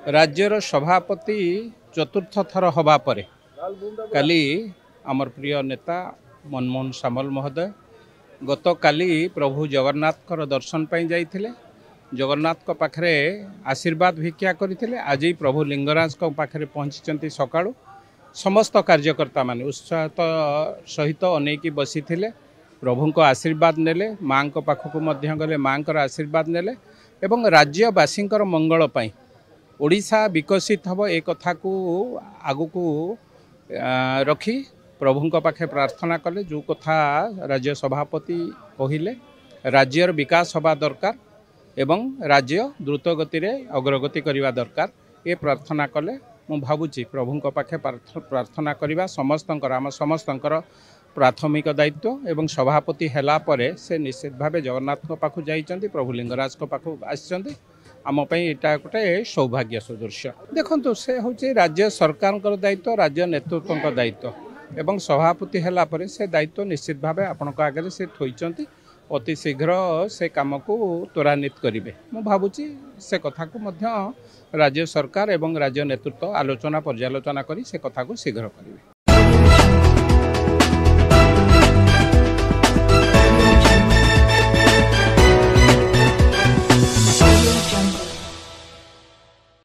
राज्यर सभापति चतुर्थ थर हवा परे काली आमर प्रिय नेता मनमोहन सामल महोदय गत काली प्रभु जगन्नाथ दर्शन पाई जाइथिले। जगन्नाथ पाखरे आशीर्वाद भिक्षा करते आज प्रभु लिंगराज पाखरे पहुँची सकाळु समस्त कार्यकर्ता मान उत्साह सहित अनेकी बसी प्रभु को आशीर्वाद नेले माँ पाखक गले माँ आशीर्वाद नेले एवं राज्यवासी मंगल पाई ओडिशा विकसित हम एक कथा को आगु को रखी प्रभु पाखे प्रार्थना कले जो कथा राज्य सभापति कहिले राज्यर विकास हवा दरकार एवं राज्य द्रुत गति रे अग्रगति करने दरकार ये प्रार्थना कले मु भावुची प्रभु पाखे प्रार्थना करने समस्त प्राथमिक दायित्व एवं सभापति हैला परे से निश्चित भाव जगन्नाथ पाखु जाइछन्ति प्रभु लिंगराज पाखु आसिछन्ति आमपाई यहाँ गोटे सौभाग्य सदृश देखु से हूँ राज्य सरकार दायित्व राज्य नेतृत्व दायित्व एवं सभापति हैला परे से दायित्व निश्चित भाव आपण आगे से थोइछन्ति अति शीघ्र से काम को त्वरान्वित करेंगे मु भावुची से कथा को मध्य राज्य सरकार एवं राज्य नेतृत्व आलोचना पर्यालोचना करी से कथा को शीघ्र करेंगे।